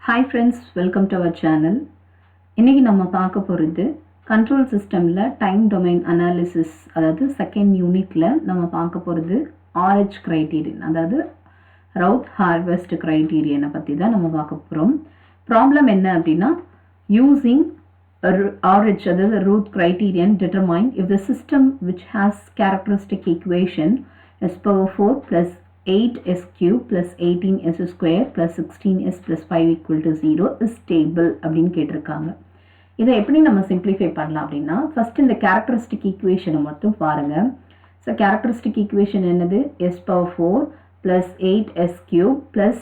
Hi friends, welcome to our channel. இன்னைக்கு நம்ம பார்க்க போகிறது கண்ட்ரோல் சிஸ்டமில் டைம் டொமைன் அனாலிசிஸ், அதாவது செகண்ட் யூனிட்டில் நம்ம பார்க்க போகிறது RH கிரைட்டீரியன், அதாவது ரவுட் ஹார்வெஸ்ட் கிரைட்டீரியனை பற்றி தான் நம்ம பார்க்க போகிறோம். ப்ராப்ளம் என்ன அப்படின்னா, யூஸிங் RH, அதாவது Routh criterion, determine if the system which has characteristic equation s power 4 plus 8s cube plus 18s square plus 16s plus 5 equal to 0 is stable அப்படின்னு கேட்டிருக்காங்க. இதை எப்படி நம்ம சிம்பிளிஃபை பண்ணலாம் அப்படின்னா, ஃபர்ஸ்ட் இந்த கேரக்டரிஸ்டிக் ஈக்குவேஷனை மட்டும் பாருங்க. ஸோ கேரக்டரிஸ்டிக் ஈக்குவேஷன் என்னது? s power 4 plus 8s cube plus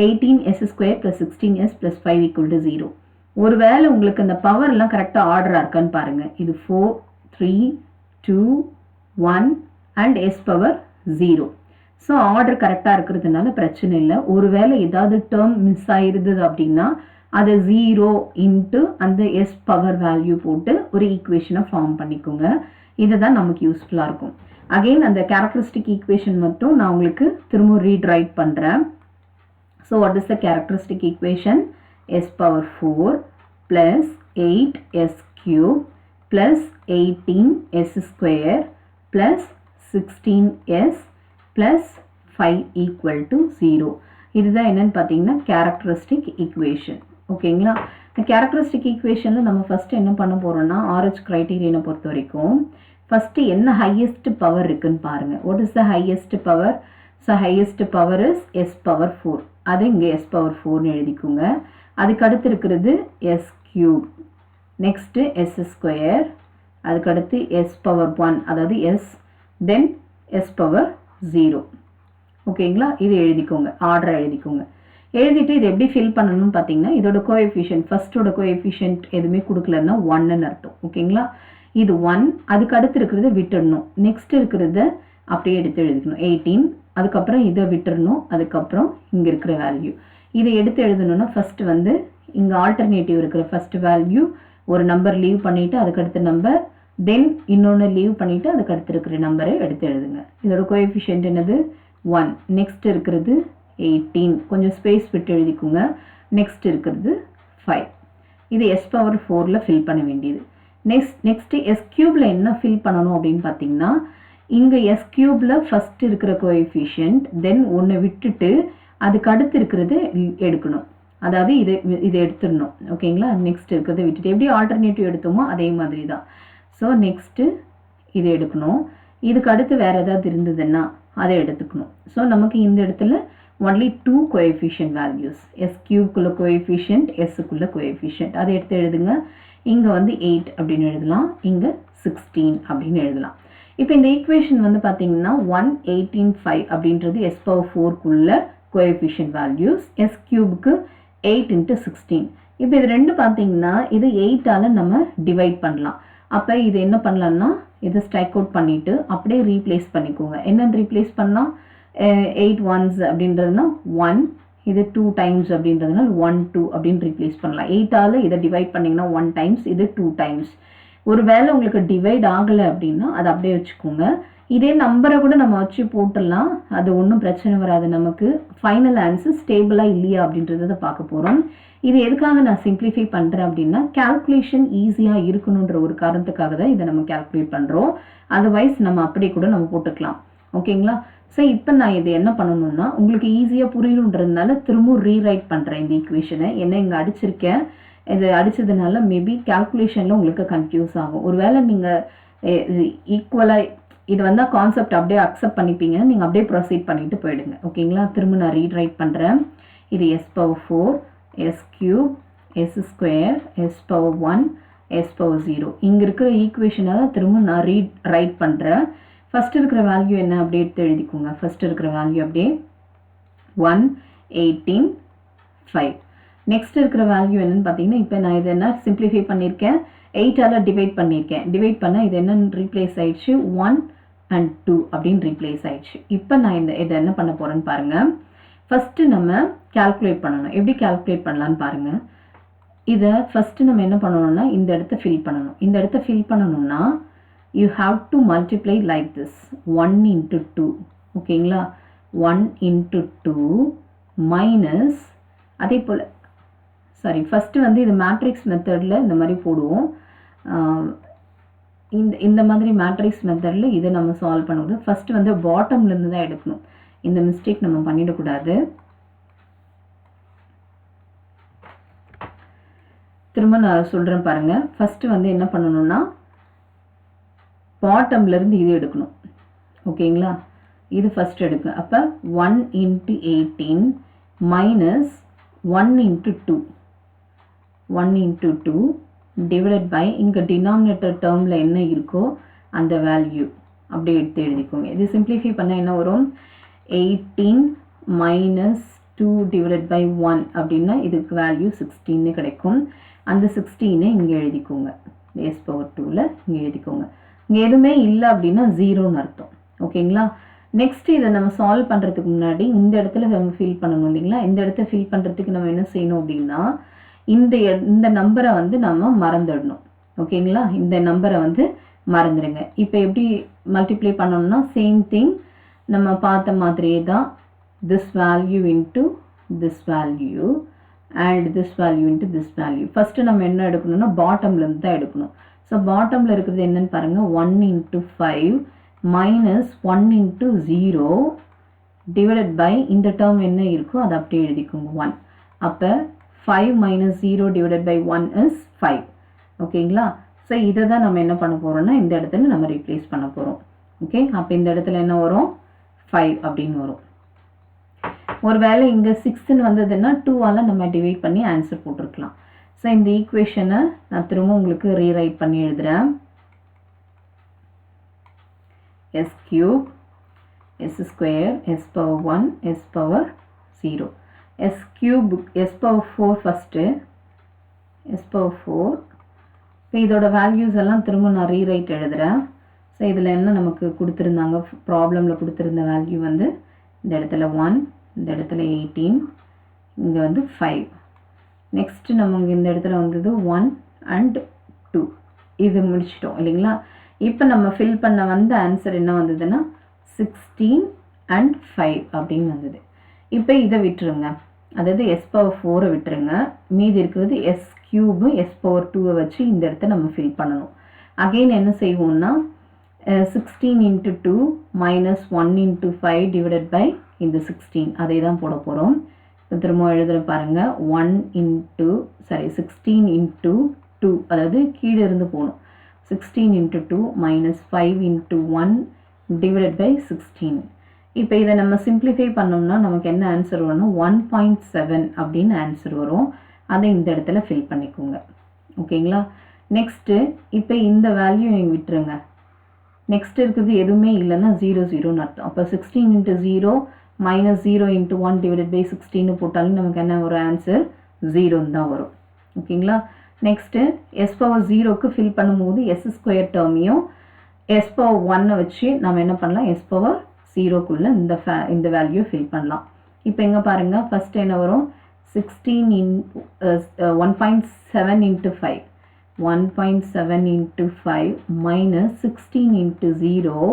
18s square plus 16s plus 5 equal to 0. ஒருவேளை உங்களுக்கு அந்த பவர் எல்லாம் கரெக்டாக ஆர்டராக இருக்கான்னு பாருங்க. இது 4 3 2 1 and s power 0. So order கரெக்டாக இருக்கிறதுனால பிரச்சனை இல்லை. ஒருவேளை ஏதாவது டேர்ம் மிஸ் ஆயிருது அப்படின்னா அதை 0 இன்ட்டு அந்த எஸ் பவர் வேல்யூ போட்டு ஒரு ஈக்குவேஷனை ஃபார்ம் பண்ணிக்கோங்க. இதுதான் நமக்கு யூஸ்ஃபுல்லாக இருக்கும். அகெயின் அந்த கேரக்டரிஸ்டிக் ஈக்குவேஷன் மட்டும் நான் உங்களுக்கு திரும்ப ரீட் பண்ணுறேன். So what is the characteristic equation? S power 4 plus 8s cube plus 18s square plus 16s plus 5 equal to 0. இதுதான் என்னன்னு பார்த்தீங்கன்னா கேரக்டரிஸ்டிக் ஈக்குவேஷன். ஓகேங்களா? இந்த கேரக்டரிஸ்டிக் ஈக்குவேஷனில் நம்ம ஃபஸ்ட்டு என்ன பண்ண போகிறோம்னா, RH கிரைட்டீரியனை பொறுத்த வரைக்கும் ஃபஸ்ட்டு என்ன ஹையஸ்ட் பவர் இருக்குன்னு பாருங்கள். What is the highest power? So highest power is s power 4. அது இங்கே s power 4னு எழுதிக்கோங்க. அதுக்கு அடுத்து இருக்கிறது s cube, next s square, அதுக்கடுத்து s power 1, அதாவது s, தென் s power 0. ஓகேங்களா? இது எழுதிக்கோங்க, ஆர்டரை எழுதிக்கோங்க. எழுதிட்டு இது எப்படி ஃபில் பண்ணணும்னு பார்த்தீங்கன்னா, இதோட கோஎஃபிஷியன்ட், ஃபர்ஸ்டோட கோஎஃபிஷியன்ட் எதுவுமே கொடுக்கலன்னா 1ன்னு அர்த்தம். ஓகேங்களா? இது 1, அதுக்கு அடுத்து இருக்கிறத விட்டுடணும். நெக்ஸ்ட் இருக்கிறத அப்படியே எடுத்து எழுதிக்கணும் 18, அதுக்கப்புறம் இதை விட்டுறணும், அதுக்கப்புறம் இங்கே இருக்கிற வேல்யூ இதை எடுத்து எழுதணும்னா ஃபர்ஸ்ட் வந்து இங்கே ஆல்டர்னேட்டிவ் இருக்கிற ஃபர்ஸ்ட் வேல்யூ ஒரு நம்பர் லீவ் பண்ணிவிட்டு அதுக்கடுத்த நம்பர், தென் இன்னொன்று லீவ் பண்ணிவிட்டு அதுக்கு அடுத்து இருக்கிற நம்பரை எடுத்து எழுதுங்க. இதோட கோஎஃபிஷியன்ட் என்னது? 1. நெக்ஸ்ட் இருக்கிறது 18, கொஞ்சம் ஸ்பேஸ் விட்டு எழுதிக்கோங்க. நெக்ஸ்ட் இருக்கிறது 5. இது s power 4ல் ஃபில் பண்ண வேண்டியது. நெக்ஸ்ட்டு s கியூபில் என்ன ஃபில் பண்ணணும் அப்படின்னு பார்த்தீங்கன்னா, இங்கே s கியூபில் ஃபஸ்ட் இருக்கிற கோஎஃபிஷியன்ட், தென் ஒன்று விட்டுட்டு அதுக்கு அடுத்து இருக்கிறது எடுக்கணும். அதாவது இதை எடுத்துடணும். ஓகேங்களா? நெக்ஸ்ட் இருக்கிறத விட்டுட்டு எப்படி ஆல்டர்னேட்டிவ் எடுத்தோமோ அதே மாதிரி தான். ஸோ நெக்ஸ்ட்டு இது எடுக்கணும். இதுக்கு அடுத்து வேறு ஏதாவது இருந்ததுன்னா அதை எடுத்துக்கணும். ஸோ நமக்கு இந்த இடத்துல ஒன்லி 2 கோஎஃபிஷியன்ட் வேல்யூஸ், s கியூப்குள்ள கோஎஃபிஷியன்ட், எஸ்ஸுக்குள்ள கோஎஃபிஷியன்ட், அதை எடுத்து எழுதுங்க. இங்கே வந்து 8 அப்படின்னு எழுதலாம், இங்கே 16 அப்படின்னு எழுதலாம். இப்போ இந்த ஈக்குவேஷன் வந்து பார்த்தீங்கன்னா 1 18 5 அப்படின்றது s power 4க்குள்ள கோஎஃபிஷியன்ட் வேல்யூஸ், s கியூபுக்கு 8 into 16. இப்போ இது ரெண்டு பார்த்தீங்கன்னா இது 8ஆல் நம்ம டிவைட் பண்ணலாம். அப்போ இது என்ன பண்ணலாம்னா, இதை ஸ்ட்ரைக் அவுட் பண்ணிவிட்டு அப்படியே ரீப்ளேஸ் பண்ணிக்கோங்க. என்னென்னு ரீப்ளேஸ் பண்ணால் 8 ones அப்படின்றதுனா 1, இது 2 times அப்படின்றதுனால 1 2 அப்படின்னு ரீப்ளேஸ் பண்ணலாம். 8ஆல் இதை டிவைட் பண்ணிங்கன்னா 1 times, இது 2 times. ஒரு வேளை உங்களுக்கு டிவைட் ஆகலை அப்படின்னா அதை அப்படியே வச்சுக்கோங்க. இதே நம்பரை கூட நம்ம வச்சு போட்டுடலாம், அது ஒன்றும் பிரச்சனை வராது. நமக்கு ஃபைனல் ஆன்சர் ஸ்டேபிளாக இல்லையா அப்படின்றத பார்க்க போகிறோம். இது எதுக்காக நான் சிம்பிளிஃபை பண்ணுறேன் அப்படின்னா, கால்குலேஷன் ஈஸியாக இருக்கணுன்ற ஒரு காரணத்துக்காக தான் இதை நம்ம கால்குலேட் பண்ணுறோம். அதர்வைஸ் நம்ம அப்படியே கூட நம்ம போட்டுக்கலாம். ஓகேங்களா? ஸோ இப்போ நான் இதை என்ன பண்ணணும்னா, உங்களுக்கு ஈஸியாக புரியணுன்றதுனால திரும்பவும் ரீரைட் பண்ணுறேன் இந்த ஈக்குவேஷனை. என்ன இங்கே அடிச்சிருக்கேன், இது அடித்ததுனால மேபி கால்குலேஷனில் உங்களுக்கு கன்ஃபியூஸ் ஆகும். ஒருவேளை நீங்கள் ஈக்குவலாக இது வந்தால் கான்செப்ட் அப்படியே அக்செப்ட் பண்ணிப்பீங்கன்னா நீங்கள் அப்படியே ப்ரொசீட் பண்ணிட்டு போயிடுங்க. ஓகேங்களா? திரும்ப நான் ரீரைட் பண்ணுறேன். இது s power 4, s cube, s square, s power 1, s power 0. இங்கே இருக்கிற ஈக்குவேஷனை தான் திரும்ப நான் ரைட் பண்ணுறேன். ஃபஸ்ட் இருக்கிற வேல்யூ என்ன அப்படியே எடுத்து எழுதிக்கோங்க. ஃபஸ்ட் இருக்கிற வேல்யூ அப்படியே 1 18 5. நெக்ஸ்ட் இருக்கிற வேல்யூ என்னன்னு பார்த்தீங்கன்னா, இப்போ நான் இதை என்ன சிம்பிளிஃபை பண்ணியிருக்கேன், 8ஆல் டிவைட் பண்ணியிருக்கேன். டிவைட் பண்ணால் இது என்னன்னு ரீப்ளேஸ் ஆயிடுச்சு, 1 and 2 அப்படின்னு ரீப்ளேஸ் ஆயிடுச்சு. இப்போ நான் இதை என்ன பண்ண போகிறேன்னு பாருங்கள். ஃபஸ்ட்டு நம்ம கால்குலேட் பண்ணணும். எப்படி கால்குலேட் பண்ணலான்னு பாருங்கள். இதை ஃபஸ்ட்டு நம்ம என்ன பண்ணணும்னா, இந்த இடத்த ஃபில் பண்ணணும். இந்த இடத்த ஃபில் பண்ணணும்னா you have to multiply like this, 1 into 2. ஓகேங்களா? 1 into 2 மைனஸ் அதே போல் ஃபஸ்ட்டு வந்து இது மேட்ரிக்ஸ் மெத்தடில் இந்த மாதிரி போடுவோம். இந்த மாதிரி மேட்ரிக்ஸ் மெத்தடில் இதை நம்ம சால்வ் பண்ணும்போது ஃபஸ்ட்டு வந்து பாட்டம்லேருந்து தான் எடுக்கணும். இந்த மிஸ்டேக் நம்ம பண்ணிடக்கூடாது. திரும்ப நான் சொல்கிறேன் பாருங்கள். ஃபஸ்ட்டு வந்து என்ன பண்ணணும்னா பாட்டம்லேருந்து இது எடுக்கணும். ஓகேங்களா? இது ஃபஸ்ட் எடுக்க. அப்போ 1 × 18 மைனஸ் 1 × 2 1 × 2 டிவைடட் பை இங்கே டினாமினேட்டர் டேர்மில் என்ன இருக்கோ அந்த வேல்யூ அப்படியே எடுத்து எழுதிக்கோங்க. இது சிம்பிளிஃபை பண்ணால் என்ன வரும்? 18 மைனஸ் 2 டிவைடட் பை 1 அப்படின்னா இதுக்கு வேல்யூ 16 கிடைக்கும். அந்த 16 இங்கே எழுதிக்கோங்க. s/2ல் இங்கே எழுதிக்கோங்க. இங்கே எதுவுமே இல்லை அப்படின்னா 0ன்னு அர்த்தம். ஓகேங்களா? நெக்ஸ்ட் இதை நம்ம சால்வ் பண்ணுறதுக்கு முன்னாடி இந்த இடத்துல நம்ம ஃபில் பண்ணணும் இல்லைங்களா? இந்த இடத்த ஃபில் பண்ணுறதுக்கு நம்ம என்ன செய்யணும் அப்படின்னா இந்த நம்பரை வந்து நம்ம மறந்துடணும். ஓகேங்களா? இந்த நம்பரை வந்து மறந்துடுங்க. இப்போ எப்படி மல்டிப்ளை பண்ணணும்னா சேம் திங் நம்ம பார்த்த மாதிரியே தான். this value into this value and this value into this value. First நம்ம என்ன எடுக்கணும்னா பாட்டம்லேருந்து தான் எடுக்கணும். ஸோ பாட்டமில் இருக்கிறது என்னன்னு பாருங்கள். 1 × 5 மைனஸ் 1 × 0 டிவைடட் பை இந்த டேர்ம் என்ன இருக்கோ அதை அப்படியே எழுதிக்கோங்க 1. அப்போ 5 மைனஸ் 0 டிவைடட் பை 1 இஸ் 5. ஓகேங்களா? ஸோ இதை தான் நம்ம என்ன பண்ண போகிறோம்னா இந்த இடத்துல நம்ம ரீப்ளேஸ் பண்ண போகிறோம். ஓகே, அப்போ இந்த இடத்துல என்ன வரும்? 5 அப்படின்னு வரும். ஒருவேளை இங்கே 6ன்னு வந்ததுன்னா 2ஆல் நம்ம டிவைட் பண்ணி ஆன்சர் போட்டிருக்கலாம். ஸோ இந்த ஈக்குவேஷனை நான் திரும்ப உங்களுக்கு ரீரைட் பண்ணி எழுதுகிறேன். s³ s² s/1 s/0 s³ s/4 first s/4. இப்போ இதோட வேல்யூஸ் எல்லாம் திரும்ப நான் ரீரைட் எழுதுகிறேன். ஸோ இதில் என்ன நமக்கு கொடுத்துருந்தாங்க? ப்ராப்ளமில் கொடுத்துருந்த வேல்யூ வந்து இந்த இடத்துல 1, இந்த இடத்துல 18, இங்கே வந்து 5. நெக்ஸ்ட்டு நமக்கு இந்த இடத்துல வந்தது 1 and 2. இது முடிச்சிட்டோம் இல்லைங்களா? இப்போ நம்ம ஃபில் பண்ண வந்த ஆன்சர் என்ன வந்ததுன்னா 16 and 5 அப்படின்னு வந்தது. இப்போ இதை விட்டுருங்க, அதாவது s/4 விட்டுருங்க. மீதி இருக்கிறது s³ s/2 வச்சு இந்த இடத்த நம்ம ஃபில் பண்ணணும். அகெயின் என்ன செய்வோம்னா 16 × 2 மைனஸ் 1 × 5 டிவைடட் பை இந்த 16 அதை தான் போட போகிறோம். திரும்ப எழுதுகிற பாருங்கள். 16 × 2 அதாவது கீழே இருந்து போகணும். 16 × 2 மைனஸ் 5 × 1 டிவைடட் பை 16. இப்போ இதை நம்ம சிம்பிளிஃபை பண்ணோம்னா நமக்கு என்ன ஆன்சர் வரும்? 1.7 அப்படின்னு ஆன்சர் வரும். அதை இந்த இடத்துல ஃபில் பண்ணிக்கோங்க. ஓகேங்களா? நெக்ஸ்ட்டு இப்போ இந்த வேல்யூ நீங்கள் விட்டுருங்க. நெக்ஸ்ட் இருக்கிறது எதுவுமே இல்லைன்னா 0 0ன்னு அர்த்தம். அப்போ 16 × 0 மைனஸ் 0 × 1 டிவைடட் பை 16 போட்டாலும் நமக்கு என்ன ஒரு ஆன்சர்? 0ன்னு தான் வரும். ஓகேங்களா? நெக்ஸ்ட்டு s/0க்கு ஃபில் பண்ணும்போது s² டேர்மையும் s/1 வச்சு நம்ம என்ன பண்ணலாம்? s/0க்குள்ளே இந்த வேல்யூ ஃபில் பண்ணலாம். இப்போ எங்கே பாருங்கள், ஃபஸ்ட்டு என்ன வரும்? 16 1.7 × 5 1.7 × 5 minus 16 × 0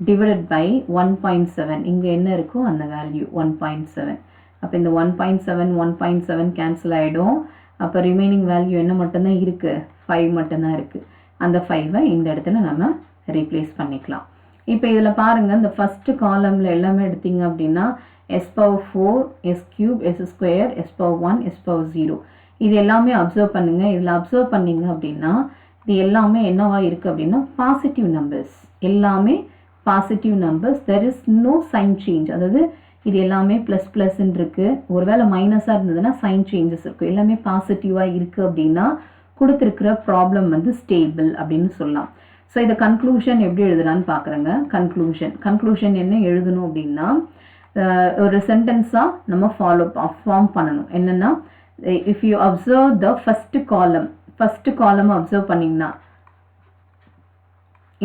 divided by 1.7. இங்கே என்ன இருக்கோ அந்த வேல்யூ 1.7. அப்போ இந்த 1.7 கேன்சல் ஆகிடும். அப்போ ரிமைனிங் வேல்யூ என்ன மட்டும்தான் இருக்குது? 5 மட்டும்தான் இருக்குது. அந்த 5ஐ இந்த இடத்துல நம்ம ரீப்ளேஸ் பண்ணிக்கலாம். இப்போ இதில் பாருங்கள், இந்த ஃபஸ்ட்டு காலமில் எல்லாமே எடுத்தீங்க அப்படின்னா s/4 s³ s² s/1 s/0 இது எல்லாமே அப்சர்வ் பண்ணுங்கள். இதில் அப்சர்வ் பண்ணிங்க அப்படின்னா இது எல்லாமே என்னவா இருக்குது அப்படின்னா பாசிட்டிவ் நம்பர்ஸ். எல்லாமே positive numbers. There is no sign change. அதாவது இது எல்லாமே ப்ளஸ் ப்ளஸ்ன்னு இருக்குது. ஒருவேளை மைனஸாக இருந்ததுன்னா சைன் சேஞ்சஸ் இருக்கும். எல்லாமே பாசிட்டிவாக இருக்குது அப்படின்னா கொடுத்துருக்கிற ப்ராப்ளம் வந்து ஸ்டேபிள் அப்படின்னு சொல்லலாம். ஸோ இதை கன்க்ளூஷன் எப்படி எழுதுறான்னு பார்க்குறேங்க. கன்க்ளூஷன் என்ன எழுதணும் அப்படின்னா ஒரு சென்டென்ஸாக நம்ம ஃபார்ம் பண்ணணும். என்னென்னா if you observe the first column observe பண்ணீங்கன்னா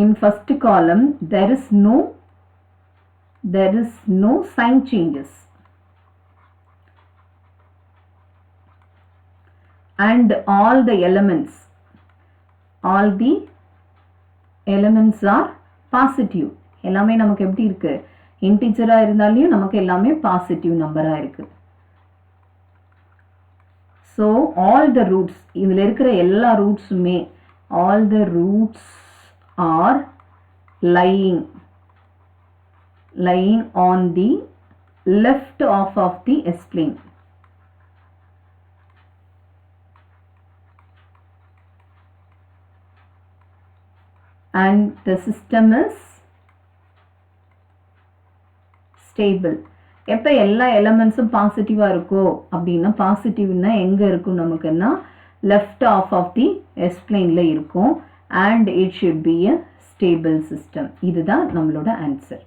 in first column there is no sign changes and all the elements are positive. எல்லாமே நமக்கு எப்படி இருக்கு? இன்டிஜரா இருந்தாலும் நமக்கு எல்லாமே பாசிட்டிவ் நம்பரா இருக்கு. ஸோ ஆல் த ரூட்ஸ், இதில் இருக்கிற எல்லா ரூட்ஸுமே all the roots are lying on the left half of the S-plane. And the system is stable. எப்போ எல்லா எலமெண்ட்ஸும் பாசிட்டிவாக இருக்கோ அப்படின்னா, பாசிட்டிவ்னா எங்கே இருக்கும் நமக்குன்னா left half of the S-planeல இருக்கும். and it should be a stable system. இதுதான் நம்மளோட ஆன்சர்.